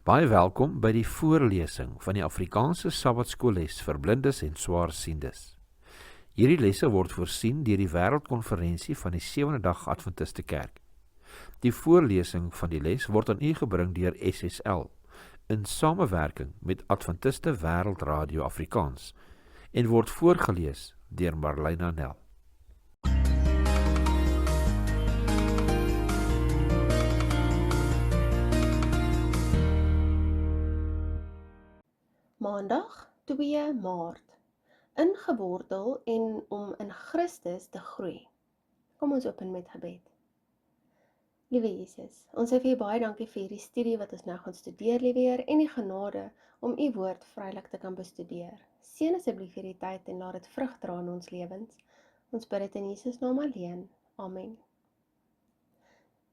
Baie welkom by die voorlesing van die Afrikaanse Sabbatskoolles vir blindes en swaarsiendes. Hierdie lesse word voorsien deur die Wêreldkonferensie van die Sewende Dag Adventiste Kerk. Die voorlesing van die les word aan u gebring deur SSL in samewerking met Adventiste Wêreldradio Afrikaans en word voorgeles deur Marlena Nel. Maandag 2 Maart. Ingewortel en om in Christus te groei. Kom ons open met gebed. Liewe Jesus, ons sê vir u baie dankie vir hierdie studie wat ons nou gaan studeer, liewe Heer, en die genade om u woord vrylik te kan bestudeer. Seën asseblief hierdie tyd en laat dit vrug dra in ons lewens. Ons bid dit in Jesus naam alleen. Amen.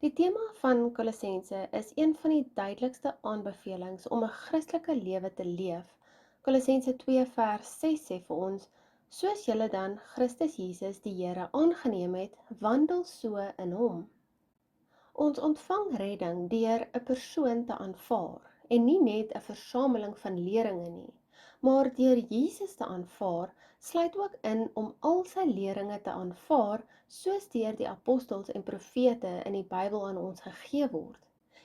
Die tema van Kolossense is een van die duidelikste aanbevelings om 'n Christelike lewe te leef. Kolossense 2 vers 6 sê vir ons, soos julle dan Christus Jesus die Here aangeneem het, wandel so in hom. Ons ontvang redding deur 'n persoon te aanvaar, en nie net 'n versameling van leringe nie, maar deur Jesus te aanvaar, sluit ook in om al sy leringe te aanvaar, soos deur die apostels en profete in die Bybel aan ons gegee word.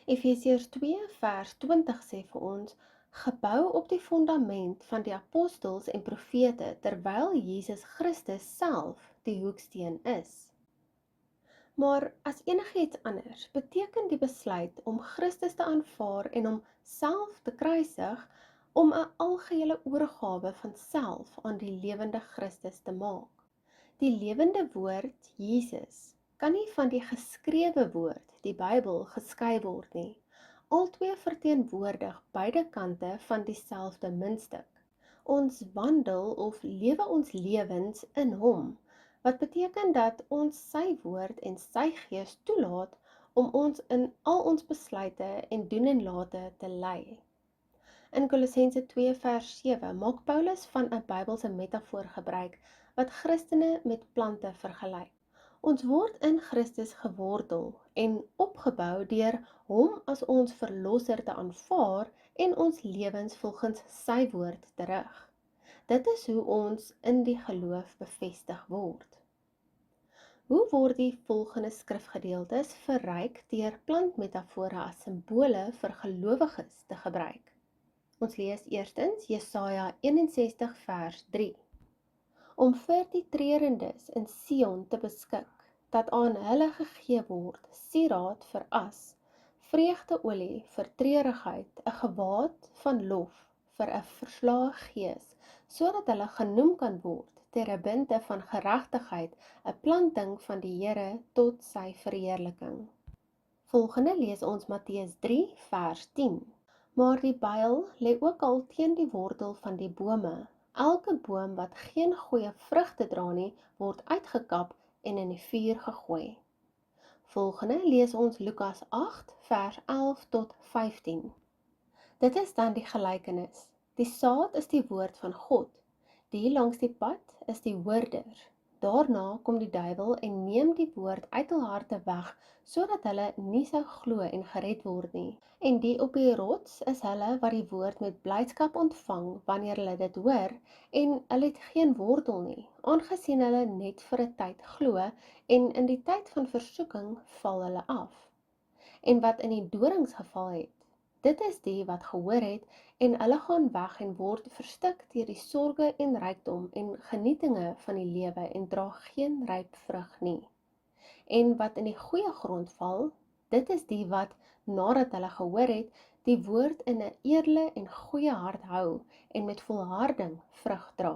Efesiërs 2 vers 20 sê vir ons, gebou op die fundament van die apostels en profete, terwyl Jesus Christus self die hoeksteen is. Maar as enigiets anders, beteken die besluit om Christus te aanvaar en om self te kruisig, om 'n algehele oorgawe van self aan die lewende Christus te maak. Die lewende woord, Jesus, kan nie van die geskrewe woord, die Bybel, geskei word nie. Albei verteenwoordig beide kante van dieselfde muntstuk. Ons wandel of lewe ons lewens in hom, wat beteken dat ons sy woord en sy gees toelaat om ons in al ons besluite en doen en late te lei. In Kolossense 2 vers 7 maak Paulus van 'n Bybelse metafoor gebruik wat Christene met plante vergelyk. Ons word in Christus gewortel en opgebou deur hom as ons verlosser te aanvaar en ons lewens volgens sy woord te rig. Dit is hoe ons in die geloof bevestig word. Hoe word die volgende skrifgedeeltes verryk deur plantmetafore as simbole vir gelowiges te gebruik? Ons lees eerstens Jesaja 61 vers 3. Om vir die trerendes in Sion te beskik, dat aan hulle gegee word sieraad vir as, vreugdeolie vir treurigheid, 'n gewaad van lof vir 'n verslae gees, sodat hulle genoem kan word terebinte van geregtigheid, 'n planting van die Here tot sy verheerliking. Volgende lees ons Matteus 3 vers 10. Maar die byl lê ook al teen die wortel van die bome. Elke boom wat geen goeie vrugte dra nie, word uitgekap en in die vuur gegooi. Volgende lees ons Lukas 8 vers 11 tot 15. Dit is dan die gelykenis. Die saad is die woord van God. Die langs die pad is die hoorder. Daarna kom die duiwel en neem die woord uit hul harte weg, sodat hulle nie sou glo en gered word nie. En die op die rots is hulle wat die woord met blydskap ontvang wanneer hulle dit hoor, en hulle het geen wortel nie, aangesien hulle net vir 'n tyd glo, en in die tyd van versoeking val hulle af. En wat in die dorings geval het, dit is die wat gehoor het, en hulle gaan weg en word verstik deur die sorge en rykdom en genietinge van die lewe en dra geen ryp vrug nie. En wat in die goeie grond val, dit is die wat, nadat hulle gehoor het, die woord in 'n edele en goeie hart hou en met volharding vrug dra.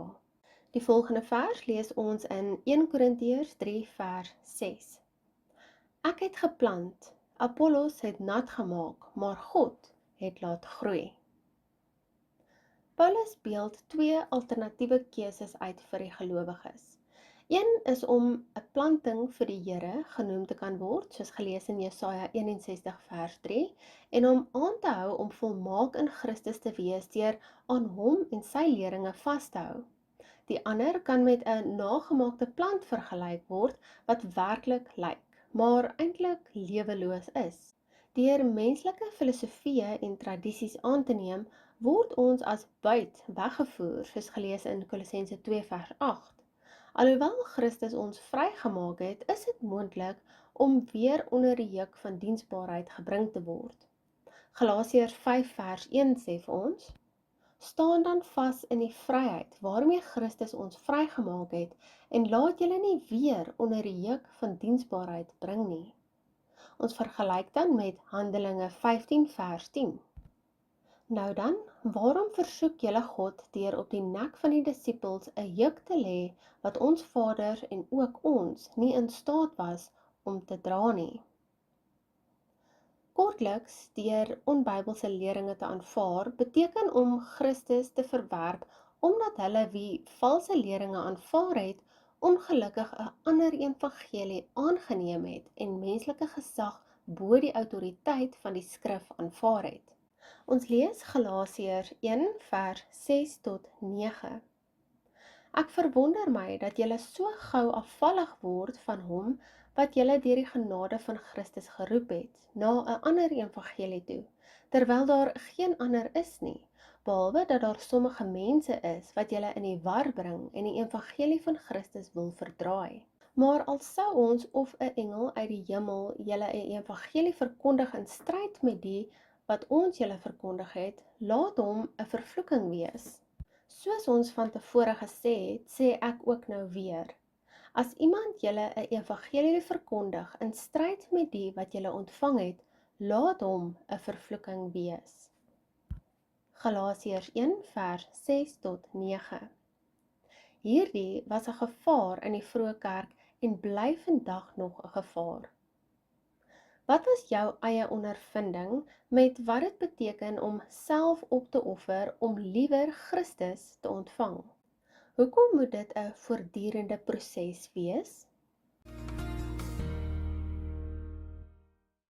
Die volgende vers lees ons in 1 Korintiërs 3 vers 6. Ek het geplant, Apollos het nat gemaak, maar God het laat groei. Paulus beeld twee alternatiewe keuses uit vir die gelowiges. Een is om 'n planting vir die Here genoem te kan word, soos gelees in Jesaja 61 vers 3, en om aan te hou om volmaak in Christus te wees deur aan hom en sy leringe vas te hou. Die ander kan met 'n nagemaakte plant vergelyk word wat werklik lyk, maar eintlik leweloos is. Deur menslike filosofieë en tradisies aan te neem, word ons as buit weggevoer, soos gelees in Kolossense 2 vers 8. Alhoewel Christus ons vrygemaak het, is dit moontlik om weer onder die juk van diensbaarheid gebring te word. Galasiërs 5 vers 1 sê vir ons: Staan dan vas in die vryheid waarmee Christus ons vrygemaak het en laat julle nie weer onder die juk van diensbaarheid bring nie. Ons vergelyk dan met Handelinge 15 vers 10. Nou dan, waarom versoek julle God deur op die nek van die disippels 'n juk te lê wat ons vaders en ook ons nie in staat was om te dra nie? Kortliks, deur onbybelse leringe te aanvaar, beteken om Christus te verwerp, omdat hulle wie valse leringe aanvaar het, ongelukkig 'n ander evangelie aangeneem het en menslike gesag bo die autoriteit van die skrif aanvaar het. Ons lees Galasiërs 1 vers 6 tot 9. Ek verwonder my dat julle so gou afvallig word van hom wat julle deur die genade van Christus geroep het, na 'n ander evangelie toe, terwyl daar geen ander is nie, behalwe dat daar sommige mense is wat julle in die war bring en die evangelie van Christus wil verdraai. Maar al sou ons of 'n engel uit die hemel julle 'n evangelie verkondig in stryd met die wat ons julle verkondig het, laat hom 'n vervloeking wees. Soos ons van tevore gesê het, sê ek ook nou weer. As iemand julle 'n evangelie verkondig in stryd met die wat julle ontvang het, laat hom 'n vervloeking wees. Galasiërs 1 vers 6 tot 9. Hierdie was 'n gevaar in die vroeë kerk en bly vandag nog 'n gevaar. Wat was jou eie ondervinding met wat dit beteken om self op te offer om liewer Christus te ontvang? Hoekom moet dit 'n voortdurende proses wees?